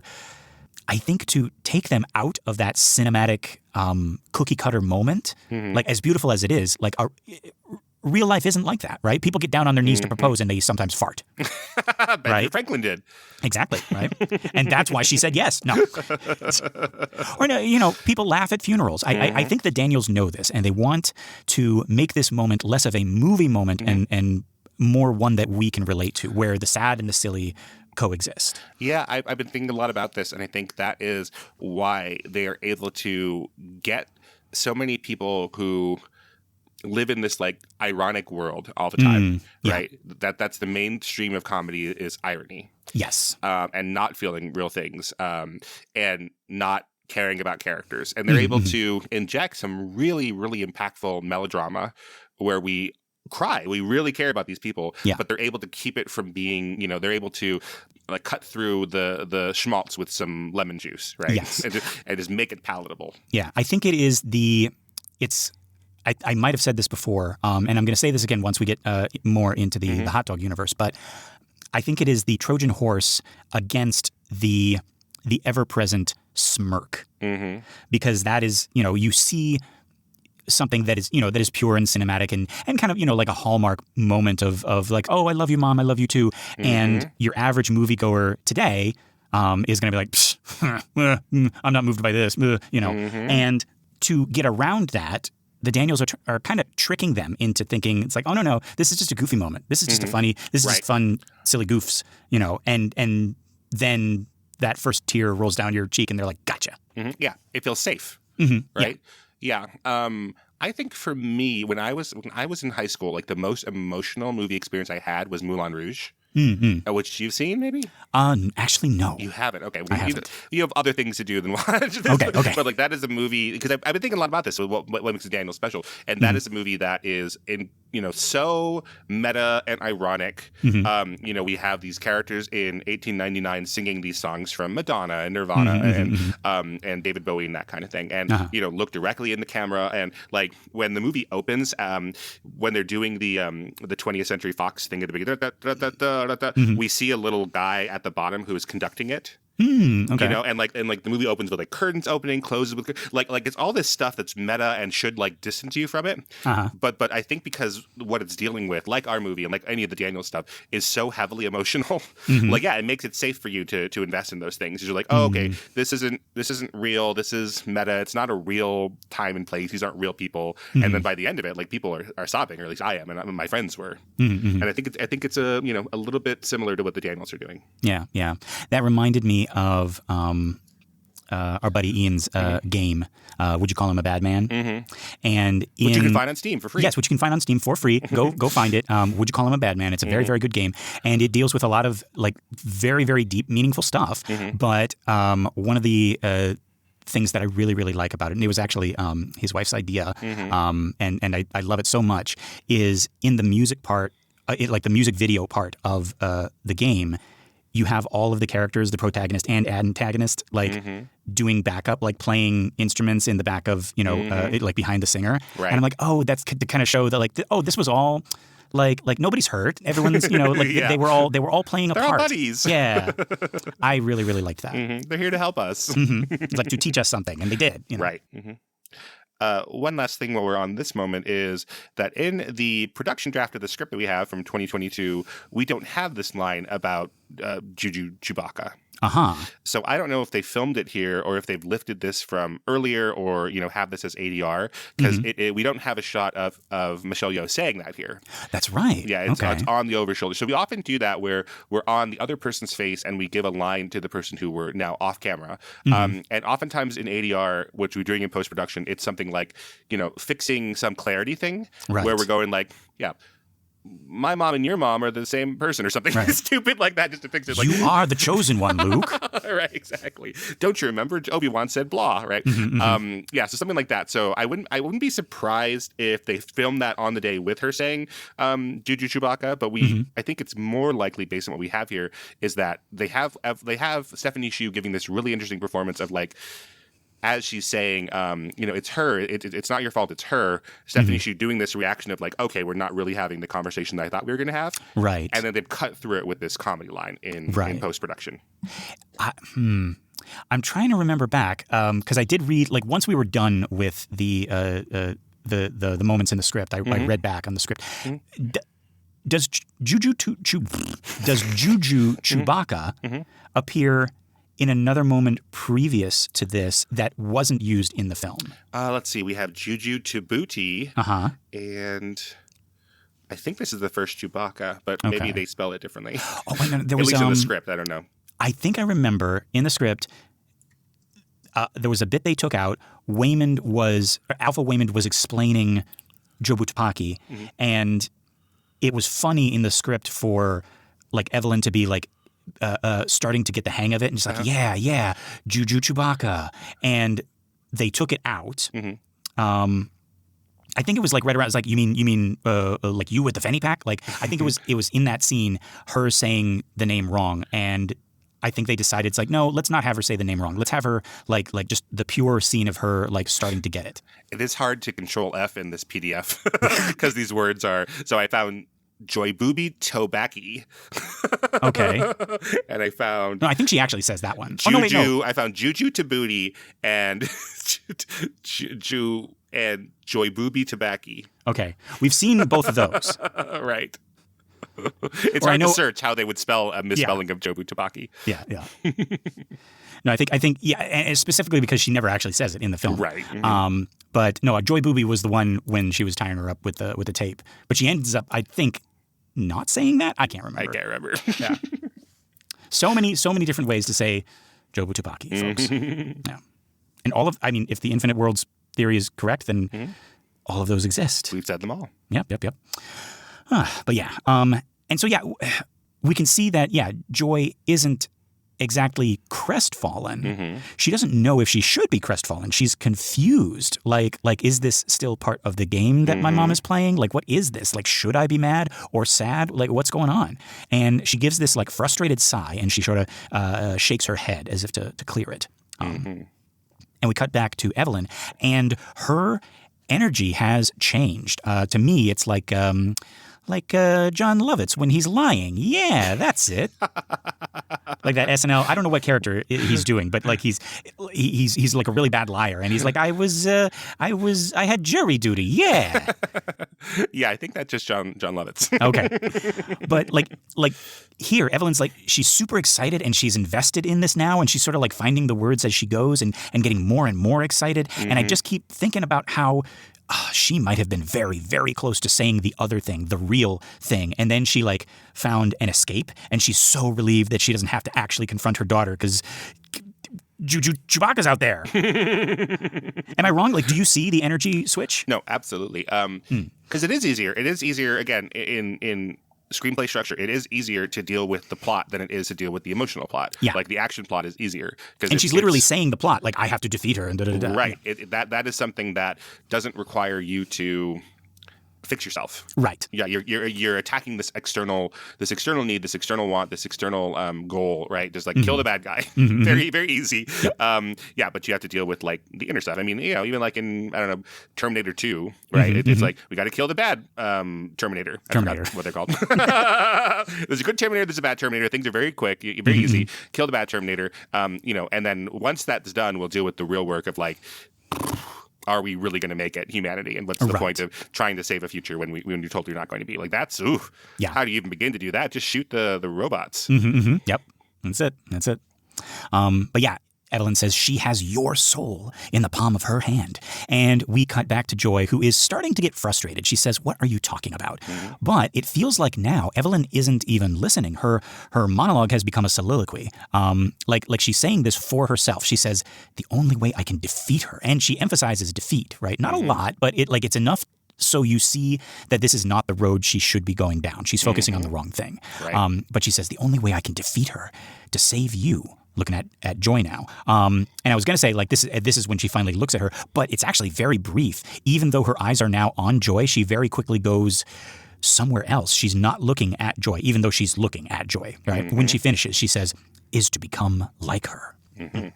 take them out of that cinematic cookie cutter moment, like as beautiful as it is, like real life isn't like that, right? People get down on their knees to propose and they sometimes fart. Right? Franklin did. Exactly, right? And that's why she said yes. No. Or, you know, people laugh at funerals. I think the Daniels know this, and they want to make this moment less of a movie moment and more one that we can relate to, where the sad and the silly coexist. Yeah, I've been thinking a lot about this, and I think that is why they are able to get so many people who live in this like ironic world all the time, right? That's the mainstream of comedy is irony. Yes. And not feeling real things, and not caring about characters. And they're able to inject some really, really impactful melodrama where we cry. We really care about these people, but they're able to keep it from being, you know, they're able to like cut through the schmaltz with some lemon juice, right? Yes. And just make it palatable. Yeah, I think it is I might have said this before, and I'm going to say this again once we get more into the hot dog universe, but I think it is the Trojan Horse against the ever-present smirk. Because that is, you know, you see something that is, you know, that is pure and cinematic and kind of, you know, like a hallmark moment of like, oh, I love you, Mom, I love you too. And your average moviegoer today is going to be like, Psh, I'm not moved by this, you know. And to get around that, the Daniels are kind of tricking them into thinking it's like, oh, no, this is just a goofy moment. This is just this is just fun, silly goofs, you know, and then that first tear rolls down your cheek and they're like, gotcha. Yeah, it feels safe, right? Yeah. I think for me, when I was in high school, like the most emotional movie experience I had was Moulin Rouge. Which you've seen, maybe? Actually, no. You haven't? Okay. I haven't. You have other things to do than watch this. Okay. But like that is a movie, because I've been thinking a lot about this, what makes the Daniel special. And that is a movie that is, so meta and ironic. You know, we have these characters in 1899 singing these songs from Madonna and Nirvana and David Bowie and that kind of thing. And, you know, look directly in the camera. And like when the movie opens, when they're doing the 20th Century Fox thing at the beginning, we see a little guy at the bottom who is conducting it. Okay. You know, and like the movie opens with like curtains opening, closes with like it's all this stuff that's meta and should like distance you from it. But I think because what it's dealing with, like our movie and like any of the Daniel stuff, is so heavily emotional. Like it makes it safe for you to invest in those things. You're like, oh, okay, this isn't real. This is meta. It's not a real time and place. These aren't real people. And then by the end of it, like people are sobbing, or at least I am, and my friends were. And I think it's a little bit similar to what the Daniels are doing. Yeah. That reminded me of our buddy Ian's game, Would You Call Him a Bad Man? And which you can find on Steam for free. Yes, which you can find on Steam for free. Go find it. Would You Call Him a Bad Man? It's a very, very good game. And it deals with a lot of like very, very deep, meaningful stuff. But one of the things that I really, really like about it, and it was actually his wife's idea, and I love it so much, is in the music part, like the music video part of the game, you have all of the characters, the protagonist and antagonist, like doing backup, like playing instruments in the back of, like behind the singer. Right. And I'm like, oh, that's to kind of show that like, this was all like nobody's hurt. Everyone's, like they were all playing a They're part. all buddies. Yeah. I really, really liked that. They're here to help us. Like to teach us something, and they did. Right. One last thing while we're on this moment is that in the production draft of the script that we have from 2022, we don't have this line about Juju Chewbacca. So I don't know if they filmed it here or if they've lifted this from earlier or, have this as ADR, because we don't have a shot of Michelle Yeoh saying that here. That's right. Yeah, it's on the over shoulder. So we often do that where we're on the other person's face and we give a line to the person who we're now off camera. And oftentimes in ADR, which we're doing in post-production, it's something like, fixing some clarity thing where we're going like, yeah, my mom and your mom are the same person or something stupid like that just to fix it. Like, you are the chosen one, Luke. Right, exactly. Don't you remember Obi-Wan said blah, right? So something like that. So I wouldn't be surprised if they filmed that on the day with her saying Juju Chewbacca, but I think it's more likely based on what we have here is that they have Stephanie Hsu giving this really interesting performance of like, as she's saying, it's her. It's not your fault. It's her. Stephanie Hsu doing this reaction of like, okay, we're not really having the conversation that I thought we were going to have. Right. And then they've cut through it with this comedy line in post-production. I'm trying to remember back because I did read, like, once we were done with the the moments in the script. I read back on the script. Does Juju Chewbacca appear in another moment previous to this that wasn't used in the film? Let's see. We have Juju to Booty, and I think this is the first Chewbacca, but maybe they spell it differently. Oh, wait, no, there At was least in the script. I don't know. I think I remember in the script there was a bit they took out. Alpha Waymond was explaining Jobu Tupaki, and it was funny in the script for like Evelyn to be like starting to get the hang of it and just like, yeah, Juju Chewbacca. And they took it out. I think it was like right around, it's like, you mean like you with the fanny pack? Like, I think it was in that scene, her saying the name wrong. And I think they decided it's like, no, let's not have her say the name wrong. Let's have her like just the pure scene of her like starting to get it. It is hard to control F in this PDF because these words are, so I found Joy Booby Tobacco. Okay. And I found... No, I think she actually says that one. Juju. I found Juju to Booty and and Joy Booby Tobacco. Okay. We've seen both of those. Right. It's hard to search how they would spell a misspelling of Jobu Tobacco. Yeah. No, I think, and specifically because she never actually says it in the film. Right. But no, Joy Booby was the one when she was tying her up with the tape. But she ends up, I think, not saying that. I can't remember. Yeah. So many different ways to say Jobu Tupaki, folks. Yeah. And if the infinite worlds theory is correct, then all of those exist. We've said them all. Yep. But yeah. And so, we can see that, Joy isn't exactly crestfallen. She doesn't know if she should be crestfallen. She's confused. Like, is this still part of the game that my mom is playing? Like, what is this? Like, should I be mad or sad? Like, what's going on? And she gives this like frustrated sigh, and she sort of shakes her head as if to clear it. And we cut back to Evelyn, and her energy has changed. To me, it's like John Lovitz when he's lying. Yeah, that's it. Like that SNL. I don't know what character he's doing, but like he's like a really bad liar, and he's like, I had jury duty. Yeah. Yeah, I think that's just John Lovitz. Okay, but like here, Evelyn's like, she's super excited and she's invested in this now, and she's sort of like finding the words as she goes and getting more and more excited. And I just keep thinking about how she might have been very, very close to saying the other thing, the real thing. And then she like found an escape, and she's so relieved that she doesn't have to actually confront her daughter because Chewbacca's out there. Am I wrong? Like, do you see the energy switch? No, absolutely. Because it is easier. It is easier, again, in screenplay structure, it is easier to deal with the plot than it is to deal with the emotional plot. Yeah. Like the action plot is easier. And she's literally saying the plot, like, I have to defeat her and da-da-da-da. Right. That is something that doesn't require you to fix yourself. Right. Yeah, you're attacking this external need, this external want, this external goal, right? Just like kill the bad guy. Very, very easy. Yep. But you have to deal with like the inner stuff. I mean, even like in, I don't know, Terminator 2, right? It's like, we got to kill the bad Terminator. I forgot what they're called. There's a good Terminator, there's a bad Terminator. Things are very quick, very easy. Kill the bad Terminator. And then once that's done, we'll deal with the real work of like, are we really going to make it, humanity? And what's the point of trying to save a future when you're told you're not going to be? Like, that's, how do you even begin to do that? Just shoot the robots. Yep. That's it. But yeah, Evelyn says she has your soul in the palm of her hand. And we cut back to Joy, who is starting to get frustrated. She says, what are you talking about? But it feels like now Evelyn isn't even listening. Her monologue has become a soliloquy. Like she's saying this for herself. She says, the only way I can defeat her. And she emphasizes defeat, right? Not a lot, but it's enough so you see that this is not the road she should be going down. She's focusing on the wrong thing. Right. But she says, the only way I can defeat her, to save you. Looking at Joy now. And I was going to say, like, this is when she finally looks at her, but it's actually very brief. Even though her eyes are now on Joy, she very quickly goes somewhere else. She's not looking at Joy, even though she's looking at Joy, right? When she finishes, she says, is to become like her. And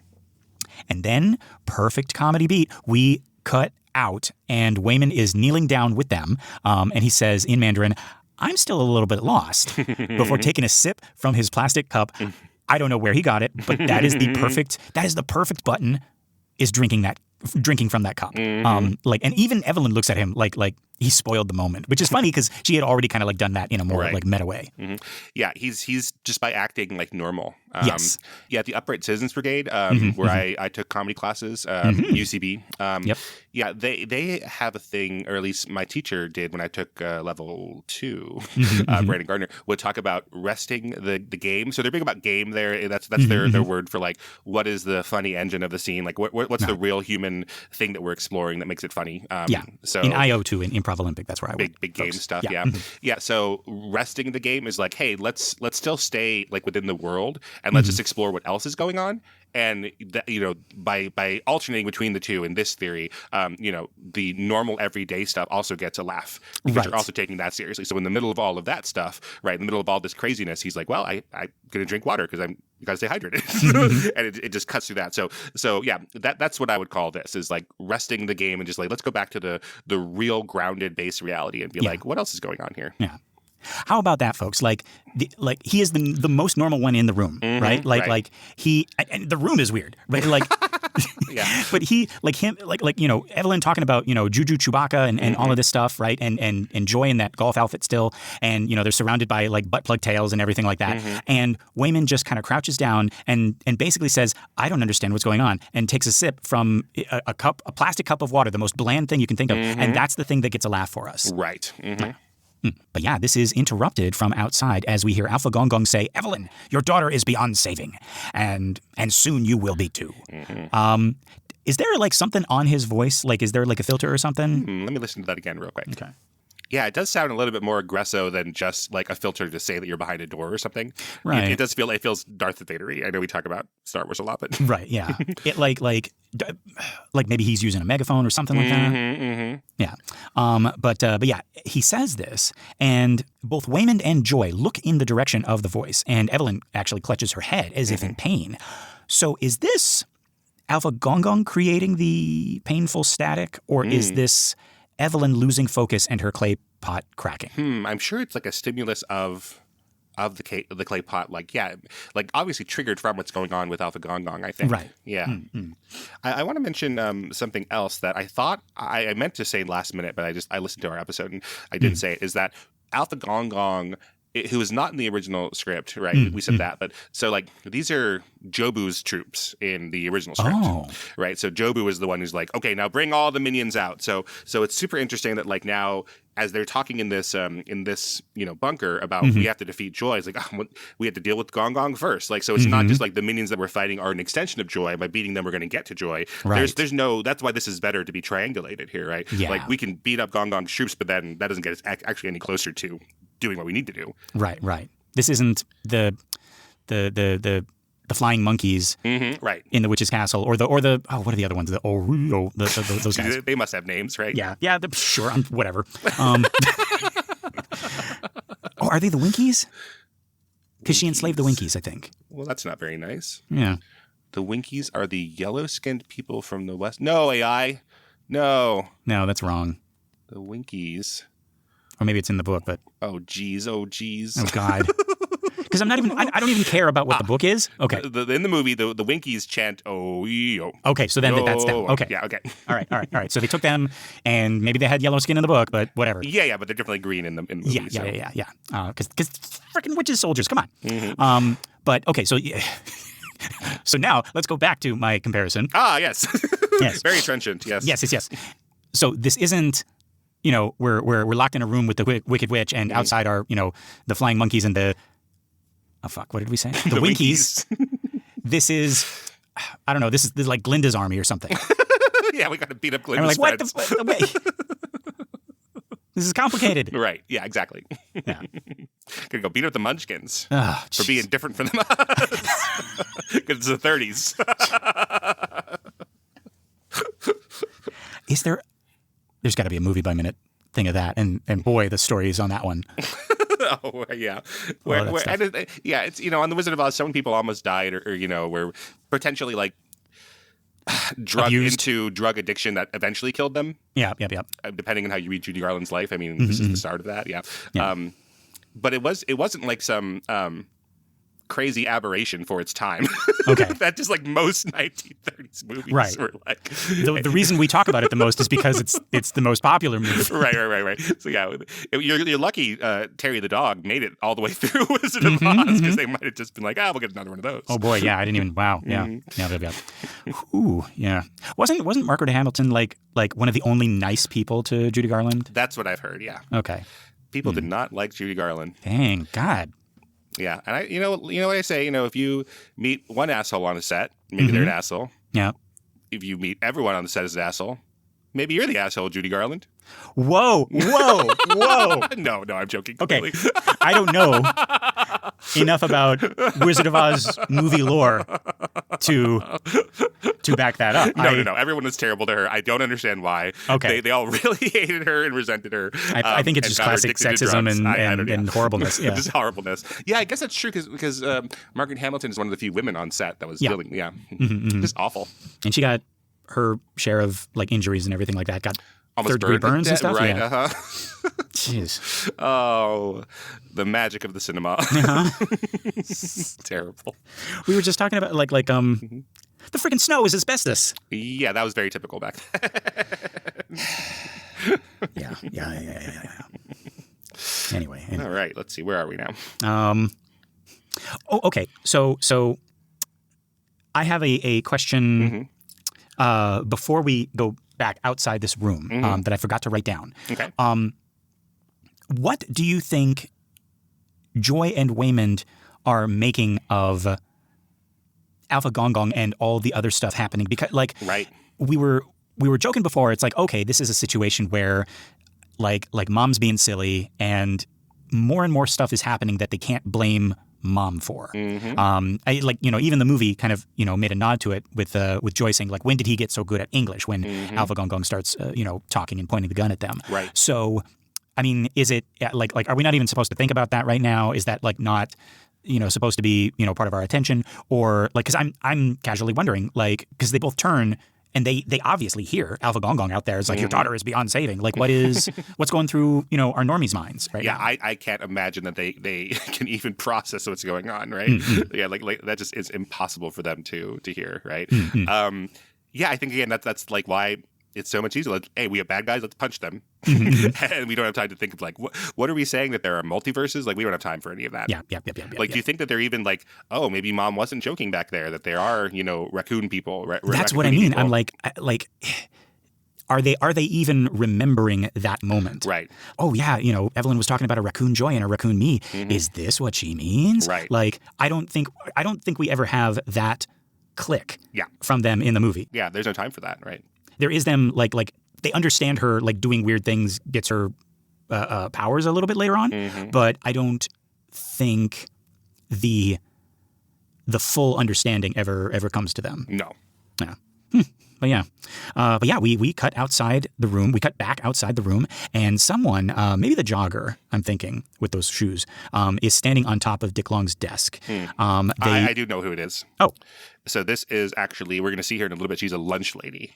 then, perfect comedy beat, we cut out, and Waymond is kneeling down with them, and he says in Mandarin, I'm still a little bit lost, before taking a sip from his plastic cup. I don't know where he got it, but that is the perfect button, is drinking drinking from that cup. Like, and even Evelyn looks at him like he spoiled the moment, which is funny because she had already kind of like done that in a more like meta way. Yeah, he's just by acting like normal. Yes. Yeah, at the Upright Citizens Brigade, where I took comedy classes, UCB. Yeah, they have a thing, or at least my teacher did when I took level 2. Brandon Gardner would talk about resting the game. So they're big about game there. That's their word for like what is the funny engine of the scene, like what's the real human thing that we're exploring that makes it funny. So in IO too, in Improv Olympic, that's where I big game stuff. Yeah. So resting the game is like, hey, let's still stay like within the world, and let's just explore what else is going on. And that, by alternating between the two in this theory, the normal everyday stuff also gets a laugh because you're also taking that seriously. So in the middle of all of that stuff, right, in the middle of all this craziness, he's like, well, I'm going to drink water because you got to stay hydrated. And it just cuts through that. So yeah, that's what I would call this, is like resting the game and just like, let's go back to the real grounded base reality and be like, what else is going on here? Yeah. How about that, folks? Like he is the most normal one in the room, right? Like he, and the room is weird, right? Like, but he, like him, like Evelyn talking about Juju, Chewbacca, and all of this stuff, right? And Joy in that golf outfit still, and they're surrounded by like butt plug tails and everything like that. And Waymond just kind of crouches down and basically says, "I don't understand what's going on," and takes a sip from a plastic cup of water, the most bland thing you can think of, and that's the thing that gets a laugh for us, right? But yeah, this is interrupted from outside as we hear Alpha Gong Gong say, "Evelyn, your daughter is beyond saving, and soon you will be too." Is there like something on his voice? Like, is there like a filter or something? Let me listen to that again real quick. Okay. Yeah, it does sound a little bit more aggressive than just like a filter to say that you're behind a door or something. Right. It does feel, it feels Darth Vader-y. I know we talk about Star Wars a lot, but right, yeah. It like maybe he's using a megaphone or something like that. Yeah. But yeah, he says this, and both Waymond and Joy look in the direction of the voice, and Evelyn actually clutches her head as if in pain. So is this Alpha Gong Gong creating the painful static, or is this Evelyn losing focus and her clay pot cracking? I'm sure it's like a stimulus of the clay pot, like obviously triggered from what's going on with Alpha Gong Gong, I think. Right. Yeah. I want to mention something else that I thought I meant to say last minute, but I listened to our episode and I didn't say it, is that Alpha Gong Gong, who is not in the original script, right? We said that, but so like these are Jobu's troops in the original script, right? So Jobu is the one who's like, okay, now bring all the minions out. So it's super interesting that like now, as they're talking in this bunker about we have to defeat Joy, it's like we have to deal with Gong Gong first. Like, so it's not just like the minions that we're fighting are an extension of Joy. By beating them, we're going to get to Joy. Right. There's no. That's why this is better to be triangulated here, right? Yeah. Like we can beat up Gong Gong's troops, but then that doesn't get us actually any closer to doing what we need to do. Right. This isn't the flying monkeys right in the witch's castle, or the what are the other ones? Those guys. They must have names, right? Yeah. Sure. Whatever. Are they the Winkies? Because she enslaved the Winkies, I think. Well, that's not very nice. Yeah. The Winkies are the yellow-skinned people from the West. No, AI. No, that's wrong. The Winkies. Or maybe it's in the book, but oh geez. Oh God. Because I don't even care about what the book is. Okay. In the movie, the Winkies chant "oh yo." Okay, so then that's them. Okay. Yeah. Okay. All right. So they took them, and maybe they had yellow skin in the book, but whatever. Yeah. But they're definitely green in the movie. Yeah. Because freaking witches soldiers. Come on. But okay, so. So now let's go back to my comparison. Yes. Yes. Very trenchant. Yes. Yes. So this isn't. We're locked in a room with the Wicked Witch, and outside are the flying monkeys and the what did we say? The Winkies. This is I don't know. This is like Glinda's army or something. Yeah, we got to beat up Glinda's and we're like, friends. what the This is complicated. Right. Yeah. Exactly. Yeah. Gonna go beat up the Munchkins for being different from them. Because it's the 30s. Is there? There's got to be a movie by minute thing of that, and boy, the story is on that one. Oh yeah, it's on the Wizard of Oz, some people almost died, or were potentially like drugged into drug addiction that eventually killed them. Yeah. Depending on how you read Judy Garland's life, I mean, this is the start of that. Yeah. But it wasn't like some crazy aberration for its time. Okay. That just like most 1930s movies Right. were like. The reason we talk about it the most is because it's the most popular movie. Right. So yeah, you're lucky Terry the dog made it all the way through Wizard of Oz, because they might have just been like, we'll get another one of those. Oh boy, yeah, I didn't even. Wow, yeah, yeah. Ooh, yeah. Wasn't Margaret Hamilton like one of the only nice people to Judy Garland? That's what I've heard. Yeah. Okay. People did not like Judy Garland. Dang, God. Yeah, and you know what I say. If you meet one asshole on a set, maybe they're an asshole. Yeah. If you meet everyone on the set as an asshole, maybe you're the asshole, Judy Garland. Whoa. No, I'm joking. Okay, I don't know enough about Wizard of Oz movie lore to back that up. No. Everyone was terrible to her. I don't understand why. Okay. They all really hated her and resented her. I think it's just classic sexism and horribleness. Yeah. Just horribleness. Yeah, I guess that's true because Margaret Hamilton is one of the few women on set that was dealing. Yeah. Just awful. And she got her share of like injuries and everything like that. Got almost third-degree burns and stuff. Right. Yeah. Jeez. Oh, the magic of the cinema. Terrible. We were just talking about like the freaking snow is asbestos. Yeah, that was very typical back then. Yeah. Anyway. All right, let's see. Where are we now? Okay. So I have a question before we go back outside this room that I forgot to write down. Okay. What do you think Joy and Waymond are making of Alpha Gong Gong and all the other stuff happening? Because right. we were joking before. It's like, okay, this is a situation where like mom's being silly and more stuff is happening that they can't blame mom for. Even the movie kind of made a nod to it with Joy saying like, when did he get so good at English when Alpha Gong Gong starts talking and pointing the gun at them. Right. So I mean, is it like are we not even supposed to think about that right now? Is that like not supposed to be part of our attention, or like, because I'm casually wondering, like, because they both turn and they obviously hear Alpha Gong Gong out there. It's like, your daughter is beyond saving. Like, what's going through our normies' minds right now? Yeah, I can't imagine that they can even process what's going on, right? Yeah, like that just is impossible for them to hear, right? Yeah, I think again that's like why it's so much easier. Like, hey, we have bad guys, let's punch them. And we don't have time to think of like, what are we saying, that there are multiverses? Like, we don't have time for any of that. Yeah. Like, do you think that they're even like, oh, maybe mom wasn't joking back there, that there are, raccoon people? That's what I mean. People. I'm like, are they even remembering that moment? Right. Oh yeah, Evelyn was talking about a raccoon Joy and a raccoon me. Is this what she means? Right. Like, I don't think we ever have that click from them in the movie. Yeah, there's no time for that, right? There is them like they understand her, like doing weird things gets her powers a little bit later on, but I don't think the full understanding ever comes to them. No. Yeah. But yeah, we cut outside the room. We cut back outside the room, and someone, maybe the jogger, I'm thinking, with those shoes, is standing on top of Dick Long's desk. I do know who it is. Oh. So this is actually, we're going to see her in a little bit. She's a lunch lady.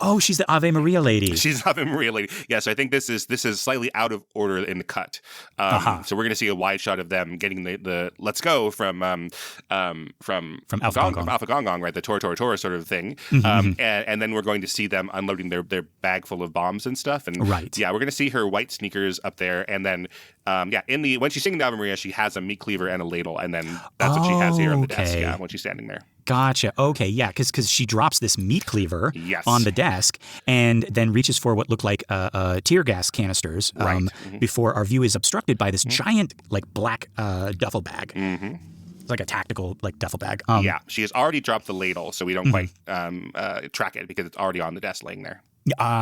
Oh, she's the Ave Maria lady. She's the Ave Maria lady. Yeah, so I think this is slightly out of order in the cut. So we're going to see a wide shot of them getting the let's go from Alpha Gong Gong, right? The Tor sort of thing. And then we're going to see them unloading their bag full of bombs and stuff. And right. Yeah, we're going to see her white sneakers up there, and then when she's singing the Ave Maria, she has a meat cleaver and a ladle, and then that's what she has here on the desk. Yeah, when she's standing there. Gotcha. Okay, yeah, because she drops this meat cleaver on the desk and then reaches for what look like tear gas canisters before our view is obstructed by this giant like black duffel bag. It's like a tactical like duffel bag. Yeah, she has already dropped the ladle, so we don't quite track it because it's already on the desk laying there.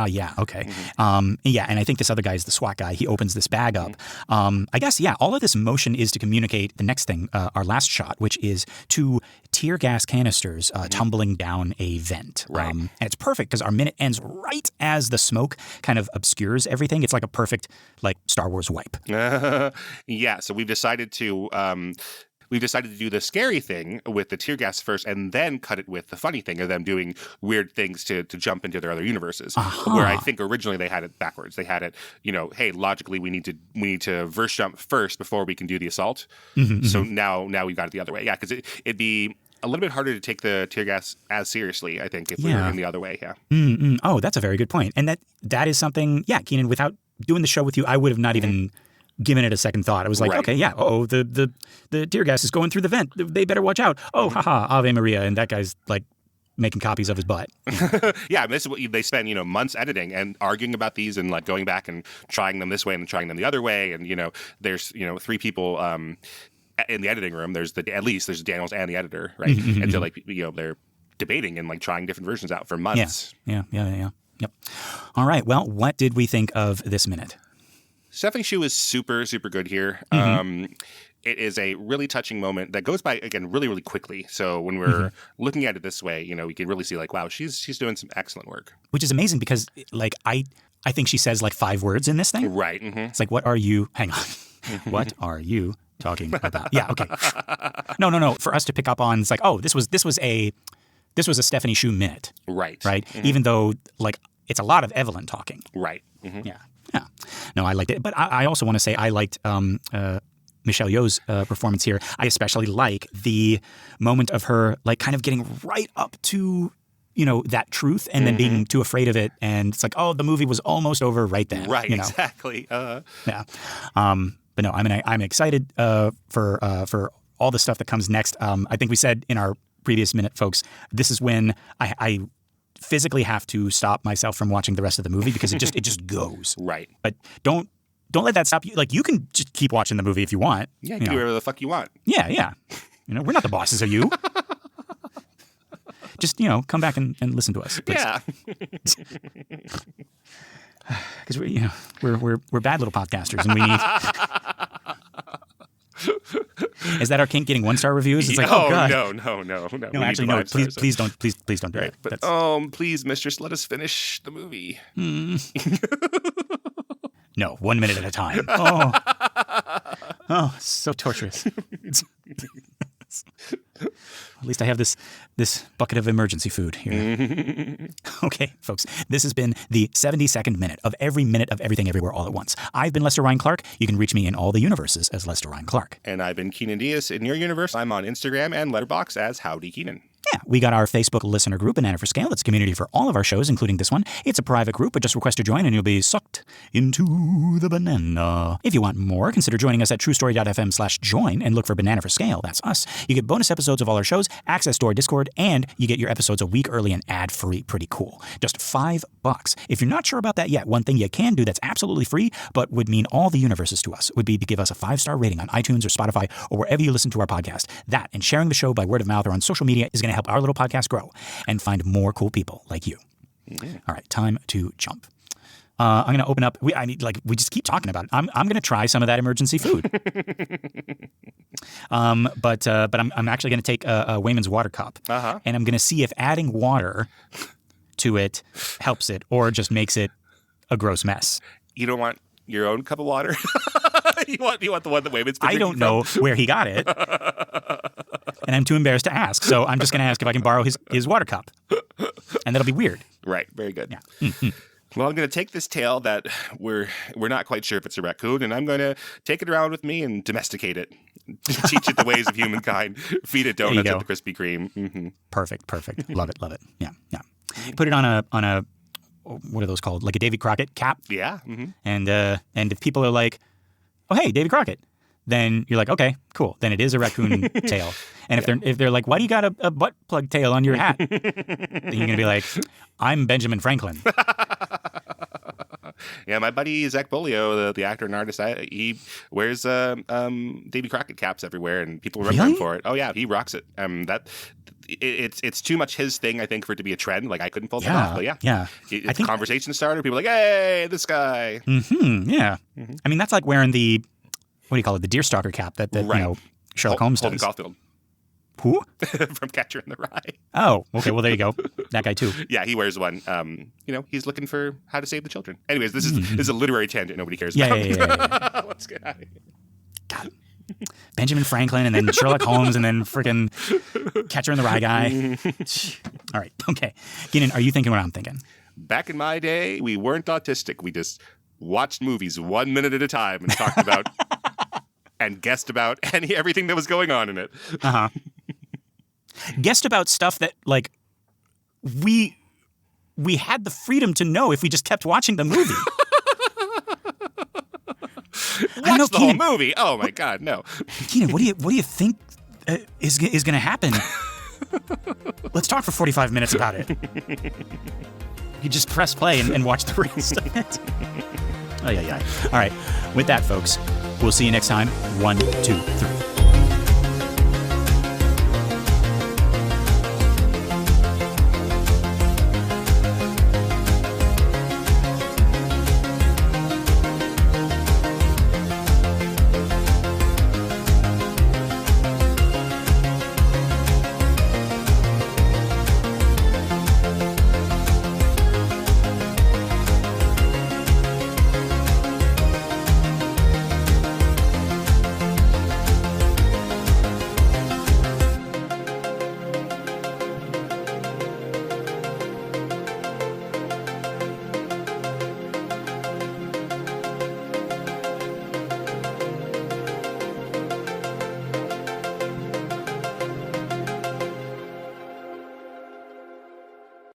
Yeah, okay. Yeah, and I think this other guy is the SWAT guy. He opens this bag up. I guess, yeah, all of this motion is to communicate the next thing, our last shot, which is two tear gas canisters tumbling down a vent. Right. And it's perfect because our minute ends right as the smoke kind of obscures everything. It's like a perfect, like, Star Wars wipe. Yeah, so we've decided to... we've decided to do the scary thing with the tear gas first and then cut it with the funny thing of them doing weird things to jump into their other universes. Where I think originally they had it backwards. They had it, hey, logically we need to verse jump first before we can do the assault. So now we've got it the other way. Yeah, because it'd be a little bit harder to take the tear gas as seriously, I think, if we were in the other way. Yeah. Oh, that's a very good point. And that is something, Keenan, without doing the show with you, I would have not even given it a second thought. I was like, okay, yeah, the tear gas is going through the vent. They better watch out. Oh, haha, Ave Maria. And that guy's like making copies of his butt. Yeah, this is what they spend, months editing and arguing about these and like going back and trying them this way and trying them the other way. And, there's, 3 people in the editing room. There's Daniels and the editor, right? And so like, they're debating and like trying different versions out for months. Yeah. Yep. All right. Well, what did we think of this minute? Stephanie Hsu is super, super good here. It is a really touching moment that goes by, again, really, really quickly. So when we're looking at it this way, we can really see like, wow, she's doing some excellent work. Which is amazing because like I think she says like 5 words in this thing. Right. It's like, what are you, hang on, what are you talking about? Yeah, okay. No. For us to pick up on, it's like, oh, this was a Stephanie Hsu minute. Right. Even though like it's a lot of Evelyn talking. Right. Yeah. No, I liked it. But I also want to say I liked Michelle Yeoh's performance here. I especially like the moment of her like kind of getting right up to, that truth and then being too afraid of it. And it's like, oh, the movie was almost over right then. Right, exactly. Yeah. But no, I'm excited for all the stuff that comes next. I think we said in our previous minute, folks, this is when I physically have to stop myself from watching the rest of the movie because it just goes. Right. But don't let that stop you. Like, you can just keep watching the movie if you want. Yeah, you can do whatever the fuck you want. Yeah. We're not the bosses of you. Just, come back and listen to us, please. Yeah. Because we're bad little podcasters and we need. Is that our kink, getting 1-star reviews? It's like, oh God. No. No, actually, no. Please don't do it. But please, mistress, let us finish the movie. No, 1 minute at a time. Oh, so torturous. At least I have this bucket of emergency food here. Okay, folks, this has been the 72nd minute of every minute of everything everywhere all at once. I've been Lester Ryan Clark. You can reach me in all the universes as Lester Ryan Clark. And I've been Keenan Diaz. In your universe, I'm on Instagram and Letterboxd as Howdy Keenan. Yeah, we got our Facebook listener group, Banana for Scale. It's a community for all of our shows, including this one. It's a private group, but just request to join and you'll be sucked into the banana. If you want more, consider joining us at truestory.fm/join and look for Banana for Scale. That's us. You get bonus episodes of all our shows, access to our Discord, and you get your episodes a week early and ad-free. Pretty cool. Just $5. If you're not sure about that yet, one thing you can do that's absolutely free, but would mean all the universes to us, would be to give us a 5-star rating on iTunes or Spotify or wherever you listen to our podcast. That and sharing the show by word of mouth or on social media is going to help our little podcast grow and find more cool people like you. All right, time to jump. I'm going to open up. We just keep talking about it. I'm going to try some of that emergency food. But I'm actually going to take a Waymond's water cup, and I'm going to see if adding water to it helps it or just makes it a gross mess. You don't want your own cup of water? you want the one that Waymond's been I don't know where he got it. And I'm too embarrassed to ask. So I'm just going to ask if I can borrow his water cup. And that'll be weird. Right. Very good. Yeah. Well, I'm going to take this tail that we're not quite sure if it's a raccoon, and I'm going to take it around with me and domesticate it. Teach it the ways of humankind. Feed it donuts with the Krispy Kreme. Perfect. Love it. Yeah. Put it on a what are those called? Like a Davy Crockett cap. Yeah. And if people are like, oh, hey, Davy Crockett, then you're like, okay, cool. Then it is a raccoon tail. And if they're like, why do you got a butt plug tail on your hat? Then you're gonna be like, I'm Benjamin Franklin. Yeah, my buddy Zach Bolio, the actor and artist, he wears Davy Crockett caps everywhere, and people remember him for it. Oh yeah, he rocks it. It's too much his thing, I think, for it to be a trend. Like I couldn't pull that off, but yeah. It's a conversation starter. People are like, hey, this guy. Yeah. I mean, that's like wearing the, what do you call it, the deerstalker cap that Sherlock Holmes does. Holden Caulfield. Who? From Catcher in the Rye. Oh, okay. Well, there you go. That guy too. Yeah, he wears one. He's looking for how to save the children. Anyways, this is a literary tangent nobody cares about. Yeah. Let's get out of here. God, Benjamin Franklin, and then Sherlock Holmes, and then freaking Catcher in the Rye guy. All right, okay. Keenan, are you thinking what I'm thinking? Back in my day, we weren't autistic. We just watched movies 1 minute at a time and talked about and guessed about everything that was going on in it. Uh-huh. Guessed about stuff that, like, we had the freedom to know if we just kept watching the movie. Watch the whole movie. Oh my God, no. Keenan, what do you think is going to happen? Let's talk for 45 minutes about it. You just press play and watch the rest of it. Oh, yeah. All right. With that, folks, we'll see you next time. 1, 2, 3.